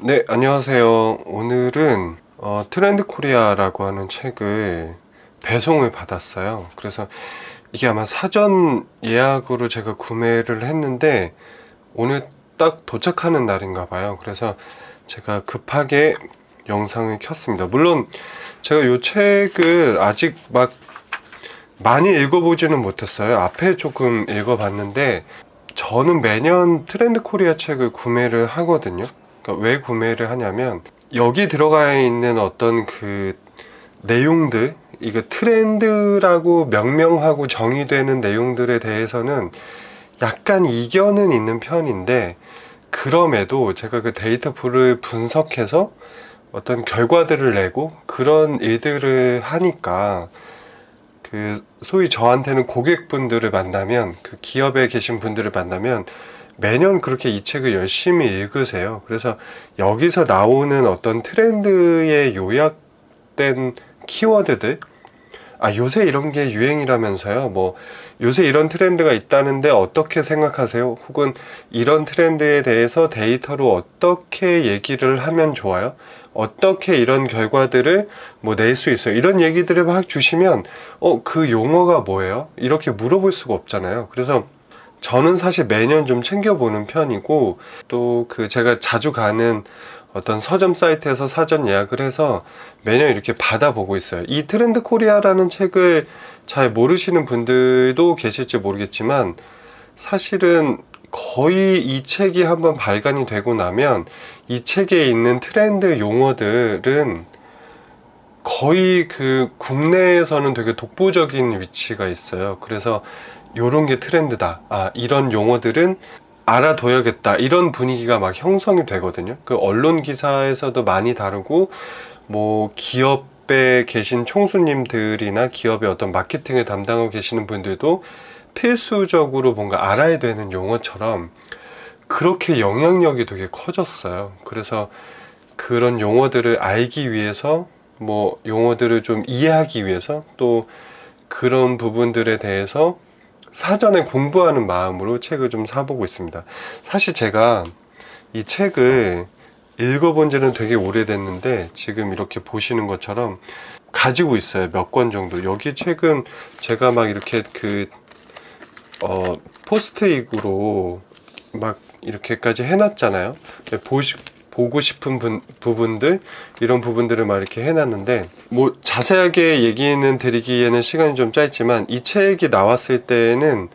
네, 안녕하세요. 오늘은 트렌드 코리아라고 하는 책을 배송을 받았어요. 그래서 이게 아마 사전 예약으로 제가 구매를 했는데 오늘 딱 도착하는 날인가 봐요. 그래서 제가 급하게 영상을 켰습니다. 물론 제가 이 책을 아직 막 많이 읽어보지는 못했어요. 앞에 조금 읽어봤는데 저는 매년 트렌드 코리아 책을 구매를 하거든요. 그러니까 왜 구매를 하냐면 여기 들어가 있는 어떤 그 내용들, 이거 트렌드라고 명명하고 정의되는 내용들에 대해서는 약간 이견은 있는 편인데, 그럼에도 제가 그 데이터 풀을 분석해서 어떤 결과들을 내고 그런 일들을 하니까 그 소위 저한테는 고객분들을 만나면, 그 기업에 계신 분들을 만나면 매년 그렇게 이 책을 열심히 읽으세요. 그래서 여기서 나오는 어떤 트렌드에 요약된 키워드들, 요새 이런 게 유행이라면서요. 뭐 요새 이런 트렌드가 있다는데 어떻게 생각하세요? 혹은 이런 트렌드에 대해서 데이터로 어떻게 얘기를 하면 좋아요? 어떻게 이런 결과들을 뭐 낼 수 있어요? 이런 얘기들을 막 주시면 그 용어가 뭐예요? 이렇게 물어볼 수가 없잖아요. 그래서 저는 사실 매년 좀 챙겨보는 편이고, 또 그 제가 자주 가는 어떤 서점 사이트에서 사전 예약을 해서 매년 이렇게 받아보고 있어요. 이 트렌드 코리아라는 책을 잘 모르시는 분들도 계실지 모르겠지만, 사실은 거의 이 책이 한번 발간이 되고 나면 이 책에 있는 트렌드 용어들은 거의 그 국내에서는 되게 독보적인 위치가 있어요. 그래서 요런 게 트렌드다. 이런 용어들은 알아둬야겠다. 이런 분위기가 막 형성이 되거든요. 그 언론 기사에서도 많이 다루고, 뭐 기업에 계신 총수님들이나 기업의 어떤 마케팅을 담당하고 계시는 분들도 필수적으로 뭔가 알아야 되는 용어처럼 그렇게 영향력이 되게 커졌어요. 그래서 그런 용어들을 알기 위해서, 뭐 용어들을 좀 이해하기 위해서, 또 그런 부분들에 대해서 사전에 공부하는 마음으로 책을 좀 사보고 있습니다. 사실 제가 이 책을 읽어본 지는 되게 오래됐는데 지금 이렇게 보시는 것처럼 가지고 있어요. 몇 권 정도. 여기 책은 제가 막 이렇게 포스트잇으로 막 이렇게까지 해놨잖아요. 보고 싶은 부분들, 이런 부분들을 막 이렇게 해놨는데, 뭐 자세하게 얘기는 드리기에는 시간이 좀 짧지만, 이 책이 나왔을 때에는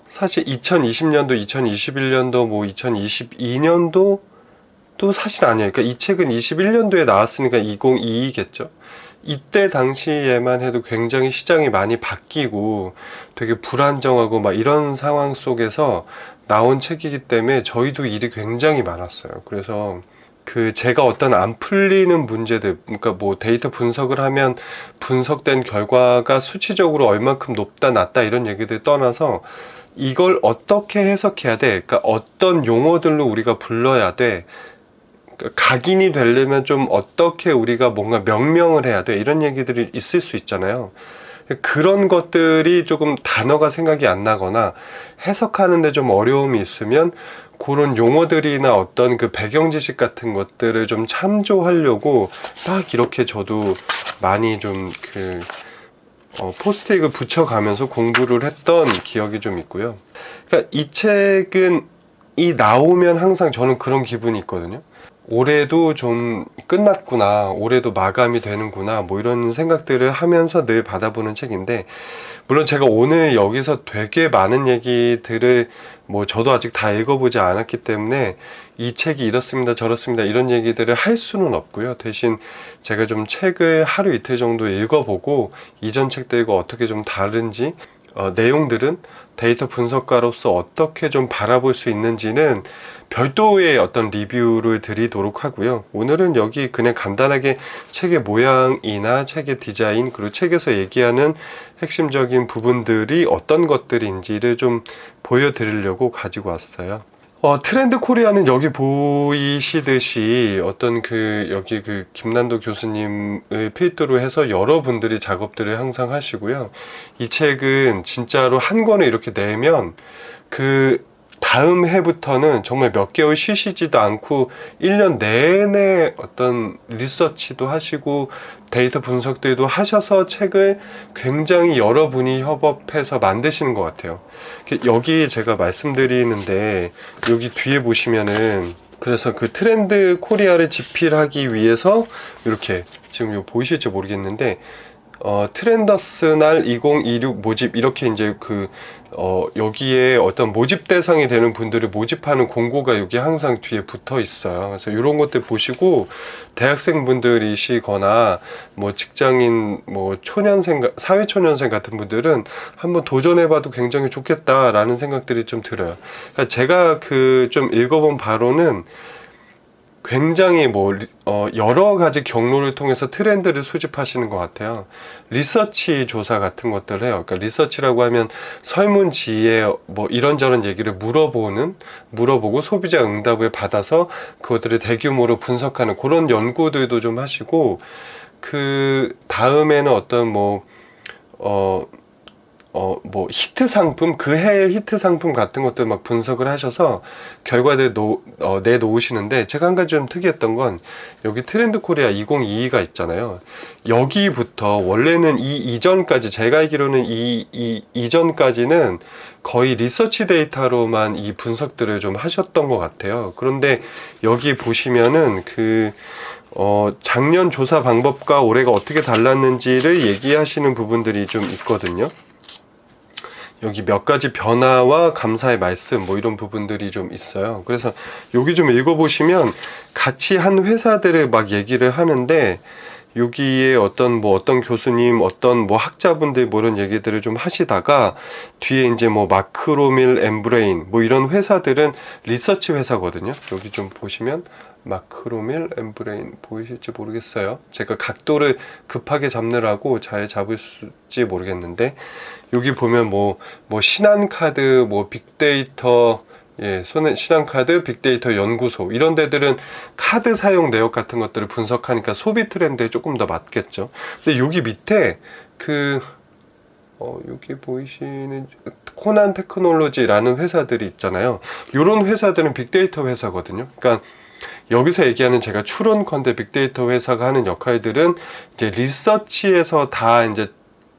사실 2020년도, 2021년도, 뭐 2022년도 또 사실 아니에요. 그러니까 이 책은 21년도에 나왔으니까 2022겠죠. 이때 당시에만 해도 굉장히 시장이 많이 바뀌고 되게 불안정하고 막 이런 상황 속에서 나온 책이기 때문에 저희도 일이 굉장히 많았어요. 그래서 그 제가 어떤 안 풀리는 문제들, 그러니까 뭐 데이터 분석을 하면 분석된 결과가 수치적으로 얼만큼 높다 낮다 이런 얘기들 떠나서 이걸 어떻게 해석해야 돼? 그러니까 어떤 용어들로 우리가 불러야 돼? 각인이 되려면 좀 어떻게 우리가 뭔가 명명을 해야 돼? 이런 얘기들이 있을 수 있잖아요. 그런 것들이 조금 단어가 생각이 안 나거나 해석하는데 좀 어려움이 있으면 그런 용어들이나 어떤 그 배경 지식 같은 것들을 좀 참조하려고 딱 이렇게 저도 많이 좀 포스트잇을 붙여가면서 공부를 했던 기억이 좀 있고요. 그러니까 이 책은 나오면 항상 저는 그런 기분이 있거든요. 올해도 좀 끝났구나, 올해도 마감이 되는구나, 뭐 이런 생각들을 하면서 늘 받아보는 책인데, 물론 제가 오늘 여기서 되게 많은 얘기들을 뭐 저도 아직 다 읽어보지 않았기 때문에 이 책이 이렇습니다 저렇습니다 이런 얘기들을 할 수는 없고요. 대신 제가 좀 책을 하루 이틀 정도 읽어보고 이전 책들과 어떻게 좀 다른지, 내용들은 데이터 분석가로서 어떻게 좀 바라볼 수 있는지는 별도의 어떤 리뷰를 드리도록 하고요. 오늘은 여기 그냥 간단하게 책의 모양이나 책의 디자인, 그리고 책에서 얘기하는 핵심적인 부분들이 어떤 것들인지를 좀 보여드리려고 가지고 왔어요. 트렌드 코리아는 여기 보이시듯이 어떤 여기 김난도 교수님을 필두로 해서 여러분들이 작업들을 항상 하시고요. 이 책은 진짜로 한 권을 이렇게 내면 다음 해부터는 정말 몇 개월 쉬시지도 않고 1년 내내 어떤 리서치도 하시고 데이터 분석들도 하셔서 책을 굉장히 여러분이 협업해서 만드시는 것 같아요. 여기 제가 말씀드리는데 여기 뒤에 보시면은 그래서 그 트렌드 코리아를 집필하기 위해서 이렇게 지금 이거 보이실지 모르겠는데 트렌더스 날 2026 모집 이렇게 이제 여기에 어떤 모집 대상이 되는 분들을 모집하는 공고가 여기 항상 뒤에 붙어 있어요. 그래서 이런 것들 보시고 대학생 분들이시거나 뭐 직장인 뭐 초년생 사회초년생 같은 분들은 한번 도전해봐도 굉장히 좋겠다라는 생각들이 좀 들어요. 그러니까 제가 좀 읽어본 바로는 굉장히 여러 가지 경로를 통해서 트렌드를 수집하시는 것 같아요. 리서치 조사 같은 것들을 해요. 그러니까 리서치라고 하면 설문지에 뭐 이런저런 얘기를 물어보고 소비자 응답을 받아서 그것들을 대규모로 분석하는 그런 연구들도 좀 하시고, 그 다음에는 어떤 히트 상품, 그 해의 히트 상품 같은 것들 막 분석을 하셔서 결과들 내놓으시는데, 제가 한 가지 좀 특이했던 건 여기 트렌드 코리아 2022가 있잖아요. 여기부터 원래는 이 이전까지, 제가 알기로는 이 이전까지는 거의 리서치 데이터로만 이 분석들을 좀 하셨던 것 같아요. 그런데 여기 보시면은 작년 조사 방법과 올해가 어떻게 달랐는지를 얘기하시는 부분들이 좀 있거든요. 여기 몇 가지 변화와 감사의 말씀 뭐 이런 부분들이 좀 있어요. 그래서 여기 좀 읽어보시면 같이 한 회사들을 막 얘기를 하는데, 여기에 어떤 교수님, 어떤 학자분들 뭐 이런 얘기들을 좀 하시다가 뒤에 이제 마크로밀, 엠브레인 뭐 이런 회사들은 리서치 회사거든요. 여기 좀 보시면 마크로밀, 엠브레인 보이실지 모르겠어요. 제가 각도를 급하게 잡느라고 잘 잡을지 모르겠는데, 여기 보면 신한카드, 빅데이터, 신한카드, 빅데이터 연구소 이런 데들은 카드 사용 내역 같은 것들을 분석하니까 소비 트렌드에 조금 더 맞겠죠. 근데 여기 밑에 여기 보이시는 코난 테크놀로지라는 회사들이 있잖아요. 이런 회사들은 빅데이터 회사거든요. 그러니까 여기서 얘기하는, 제가 추론컨대 빅데이터 회사가 하는 역할들은 이제 리서치에서 다 이제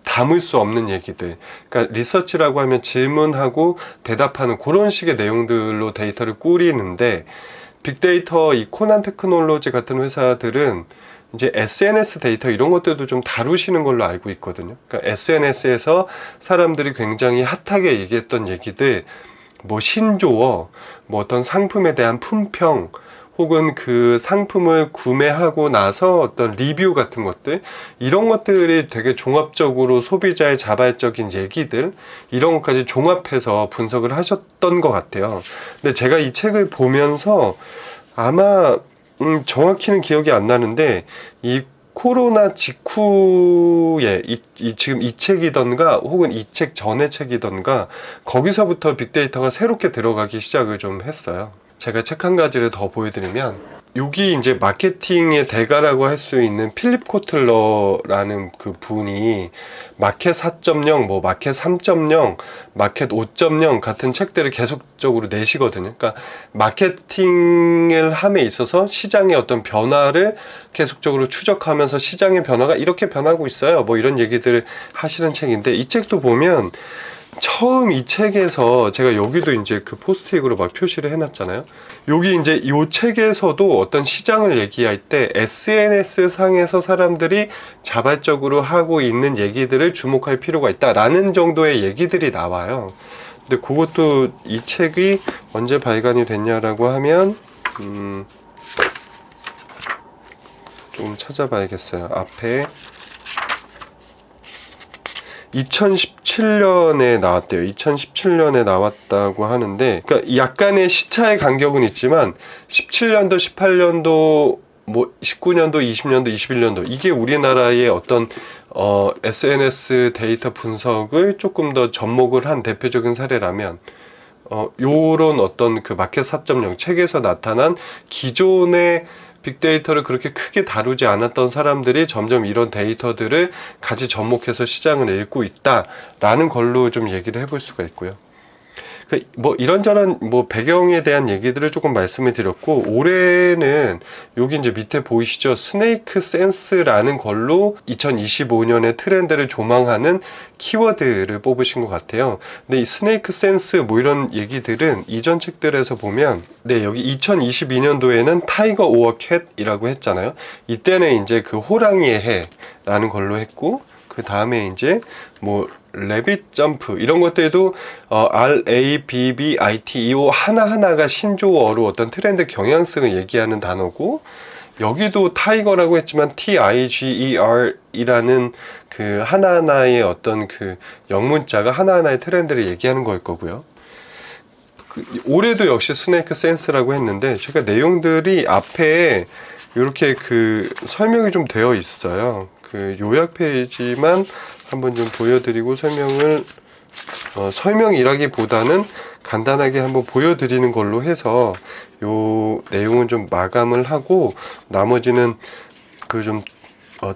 담을 수 없는 얘기들, 그러니까 리서치라고 하면 질문하고 대답하는 그런 식의 내용들로 데이터를 꾸리는데, 빅데이터 이 코난 테크놀로지 같은 회사들은 이제 SNS 데이터 이런 것들도 좀 다루시는 걸로 알고 있거든요. 그러니까 SNS에서 사람들이 굉장히 핫하게 얘기했던 얘기들, 신조어, 어떤 상품에 대한 품평, 혹은 그 상품을 구매하고 나서 어떤 리뷰 같은 것들, 이런 것들이 되게 종합적으로 소비자의 자발적인 얘기들, 이런 것까지 종합해서 분석을 하셨던 것 같아요. 근데 제가 이 책을 보면서 아마 정확히는 기억이 안 나는데, 이 코로나 직후에 지금 이 책이던가 혹은 이 책 전의 책이던가 거기서부터 빅데이터가 새롭게 들어가기 시작을 좀 했어요. 제가 책 한 가지를 더 보여드리면, 여기 이제 마케팅의 대가라고 할 수 있는 필립 코틀러라는 그 분이 마켓 4.0, 마켓 3.0, 마켓 5.0 같은 책들을 계속적으로 내시거든요. 그러니까 마케팅을 함에 있어서 시장의 어떤 변화를 계속적으로 추적하면서 시장의 변화가 이렇게 변하고 있어요. 이런 얘기들을 하시는 책인데, 이 책도 보면 처음 이 책에서, 제가 여기도 이제 그 포스트잇으로 막 표시를 해놨잖아요. 여기 이제 이 책에서도 어떤 시장을 얘기할 때 SNS 상에서 사람들이 자발적으로 하고 있는 얘기들을 주목할 필요가 있다라는 정도의 얘기들이 나와요. 근데 그것도 이 책이 언제 발간이 됐냐라고 하면 좀 찾아봐야겠어요. 앞에 2017년에 나왔대요. 2017년에 나왔다고 하는데, 그러니까 약간의 시차의 간격은 있지만 17년도, 18년도, 19년도, 20년도, 21년도, 이게 우리나라의 어떤 SNS 데이터 분석을 조금 더 접목을 한 대표적인 사례라면, 요런 어떤 그 마켓 4.0 책에서 나타난 기존의 빅데이터를 그렇게 크게 다루지 않았던 사람들이 점점 이런 데이터들을 같이 접목해서 시장을 읽고 있다라는 걸로 좀 얘기를 해볼 수가 있고요. 뭐 이런저런 뭐 배경에 대한 얘기들을 조금 말씀을 드렸고, 올해는 여기 이제 밑에 보이시죠? 스네이크 센스라는 걸로 2025년의 트렌드를 조망하는 키워드를 뽑으신 것 같아요. 근데 이 스네이크 센스 뭐 이런 얘기들은 이전 책들에서 보면, 네, 여기 2022년도에는 타이거 오어 캣이라고 했잖아요. 이때는 이제 그 호랑이의 해라는 걸로 했고, 그 다음에 이제 뭐 레빗 점프 이런 것들도 RABBITEO 하나하나가 신조어로 어떤 트렌드 경향성을 얘기하는 단어고, 여기도 타이거라고 했지만 TIGER 이라는 그 하나하나의 어떤 그 영문자가 하나하나의 트렌드를 얘기하는 걸 거고요. 올해도 역시 스네이크 센스라고 했는데, 제가 내용들이 앞에 이렇게 그 설명이 좀 되어 있어요. 그 요약 페이지만 한번 좀 보여드리고 설명이라기보다는 간단하게 한번 보여드리는 걸로 해서 요 내용은 좀 마감을 하고, 나머지는 그 좀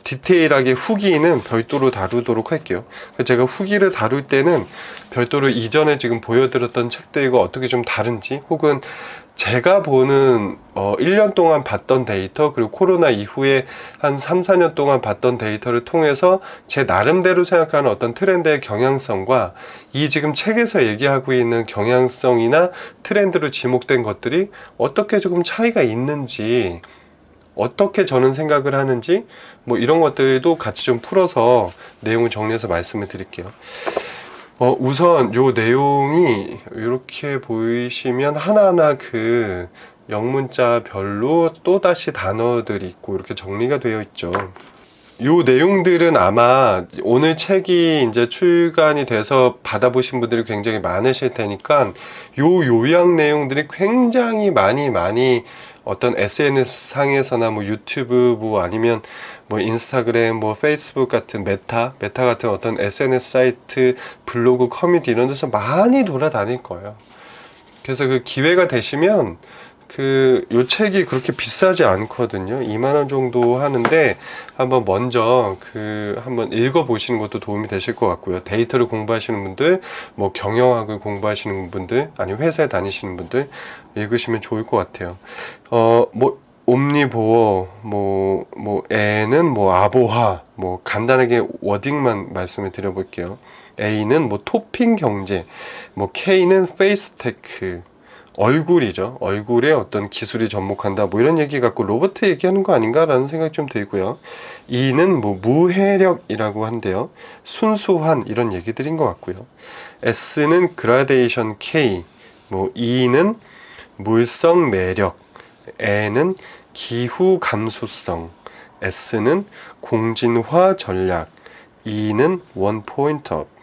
디테일하게 후기는 별도로 다루도록 할게요. 제가 후기를 다룰 때는 별도로 이전에 지금 보여드렸던 책들과 어떻게 좀 다른지, 혹은 제가 보는 1년 동안 봤던 데이터, 그리고 코로나 이후에 한 3, 4년 동안 봤던 데이터를 통해서 제 나름대로 생각하는 어떤 트렌드의 경향성과 이 지금 책에서 얘기하고 있는 경향성이나 트렌드로 지목된 것들이 어떻게 조금 차이가 있는지, 어떻게 저는 생각을 하는지, 뭐 이런 것들도 같이 좀 풀어서 내용을 정리해서 말씀을 드릴게요. 우선 요 내용이 이렇게 보이시면 하나하나 그 영문자별로 또다시 단어들이 있고 이렇게 정리가 되어 있죠. 요 내용들은 아마 오늘 책이 이제 출간이 돼서 받아보신 분들이 굉장히 많으실 테니까 요 요약 내용들이 굉장히 많이 어떤 SNS 상에서나 뭐 유튜브 뭐 아니면 뭐 인스타그램 뭐 페이스북 같은 메타 같은 어떤 SNS 사이트, 블로그, 커뮤니티 이런 데서 많이 돌아다닐 거예요. 그래서 그 기회가 되시면 요 책이 그렇게 비싸지 않거든요. 2만원 정도 하는데 한번 먼저 한번 읽어보시는 것도 도움이 되실 것 같고요. 데이터를 공부하시는 분들, 뭐 경영학을 공부하시는 분들, 아니면 회사에 다니시는 분들 읽으시면 좋을 것 같아요. 뭐 옴니보어, N은 아보하, 간단하게 워딩만 말씀을 드려볼게요. A는 토핑 경제, K는 페이스테크, 얼굴이죠. 얼굴에 어떤 기술이 접목한다. 이런 얘기 갖고 로봇 얘기하는 거 아닌가라는 생각이 좀 들고요. E는 무해력이라고 한대요. 순수한 이런 얘기들인 것 같고요. S는 그라데이션 K, E는 물성 매력, N은 기후 감수성, S는 공진화 전략, E는 원 포인트업.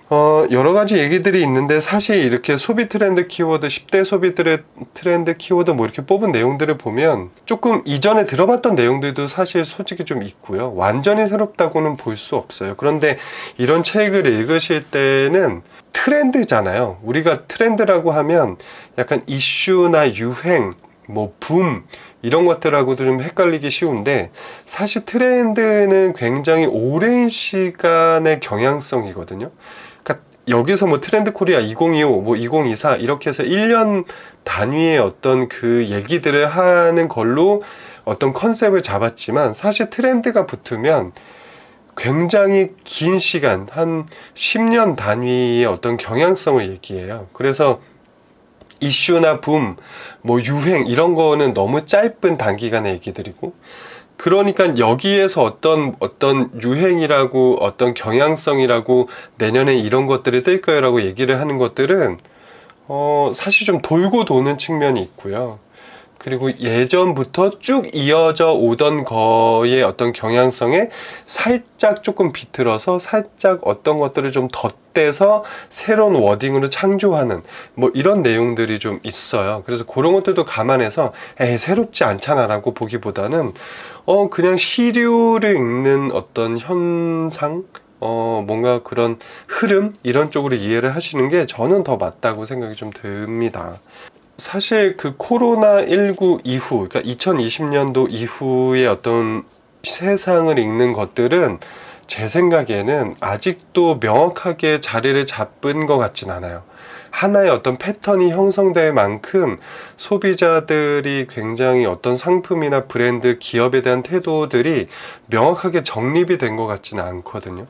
여러 가지 얘기들이 있는데, 사실 이렇게 소비 트렌드 키워드, 10대 소비 트렌드 키워드 이렇게 뽑은 내용들을 보면 조금 이전에 들어봤던 내용들도 사실 솔직히 좀 있고요. 완전히 새롭다고는 볼 수 없어요. 그런데 이런 책을 읽으실 때는 트렌드잖아요. 우리가 트렌드라고 하면 약간 이슈나 유행, 붐, 이런 것들하고도 좀 헷갈리기 쉬운데, 사실 트렌드는 굉장히 오랜 시간의 경향성이거든요. 그러니까 여기서 트렌드 코리아 2025, 2024 이렇게 해서 1년 단위의 어떤 그 얘기들을 하는 걸로 어떤 컨셉을 잡았지만, 사실 트렌드가 붙으면 굉장히 긴 시간, 한 10년 단위의 어떤 경향성을 얘기해요. 그래서 이슈나 붐, 유행 이런 거는 너무 짧은 단기간의 얘기들이고, 그러니까 여기에서 어떤 유행이라고, 어떤 경향성이라고, 내년에 이런 것들이 뜰 거라고 얘기를 하는 것들은 사실 좀 돌고 도는 측면이 있고요. 그리고 예전부터 쭉 이어져 오던 거의 어떤 경향성에 살짝 조금 비틀어서 살짝 어떤 것들을 좀 덧대서 새로운 워딩으로 창조하는 이런 내용들이 좀 있어요. 그래서 그런 것들도 감안해서 새롭지 않잖아 라고 보기보다는 그냥 시류를 읽는 어떤 현상, 뭔가 그런 흐름 이런 쪽으로 이해를 하시는 게 저는 더 맞다고 생각이 좀 듭니다. 사실 그 코로나19 이후, 그러니까 2020년도 이후의 어떤 세상을 읽는 것들은 제 생각에는 아직도 명확하게 자리를 잡은 것 같진 않아요. 하나의 어떤 패턴이 형성될 만큼 소비자들이 굉장히 어떤 상품이나 브랜드, 기업에 대한 태도들이 명확하게 정립이 된 것 같지는 않거든요.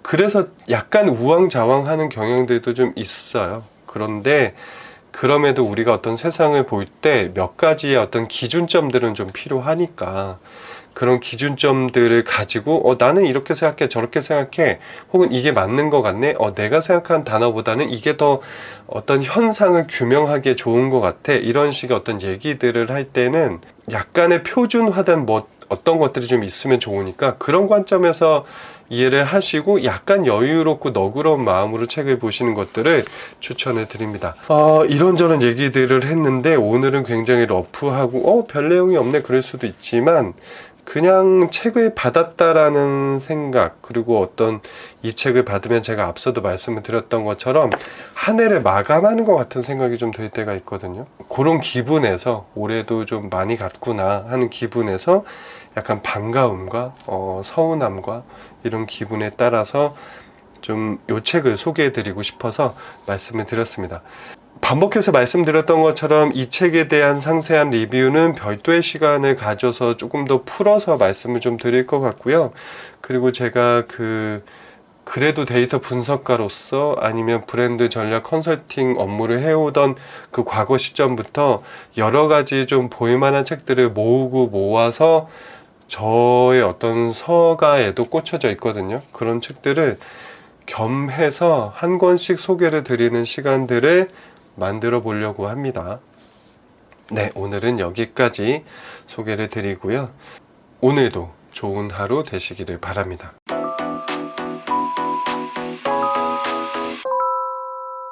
그래서 약간 우왕좌왕하는 경향들도 좀 있어요. 그런데 그럼에도 우리가 어떤 세상을 볼 때 몇 가지의 어떤 기준점들은 좀 필요하니까 그런 기준점들을 가지고 나는 이렇게 생각해, 저렇게 생각해, 혹은 이게 맞는 것 같네, 내가 생각한 단어보다는 이게 더 어떤 현상을 규명하기에 좋은 것 같아, 이런 식의 어떤 얘기들을 할 때는 약간의 표준화된 어떤 것들이 좀 있으면 좋으니까 그런 관점에서 이해를 하시고 약간 여유롭고 너그러운 마음으로 책을 보시는 것들을 추천해 드립니다. 이런저런 얘기들을 했는데 오늘은 굉장히 러프하고 별 내용이 없네 그럴 수도 있지만 그냥 책을 받았다라는 생각, 그리고 어떤 이 책을 받으면 제가 앞서도 말씀을 드렸던 것처럼 한 해를 마감하는 것 같은 생각이 좀 들 때가 있거든요. 그런 기분에서 올해도 좀 많이 갔구나 하는 기분에서 약간 반가움과 서운함과 이런 기분에 따라서 좀 이 책을 소개해 드리고 싶어서 말씀을 드렸습니다. 반복해서 말씀드렸던 것처럼 이 책에 대한 상세한 리뷰는 별도의 시간을 가져서 조금 더 풀어서 말씀을 좀 드릴 것 같고요. 그리고 제가 그래도 데이터 분석가로서 아니면 브랜드 전략 컨설팅 업무를 해오던 그 과거 시점부터 여러 가지 좀 볼만한 책들을 모으고 모아서 저의 어떤 서가에도 꽂혀져 있거든요. 그런 책들을 겸해서 한 권씩 소개를 드리는 시간들을 만들어 보려고 합니다. 네, 오늘은 여기까지 소개를 드리고요. 오늘도 좋은 하루 되시기를 바랍니다.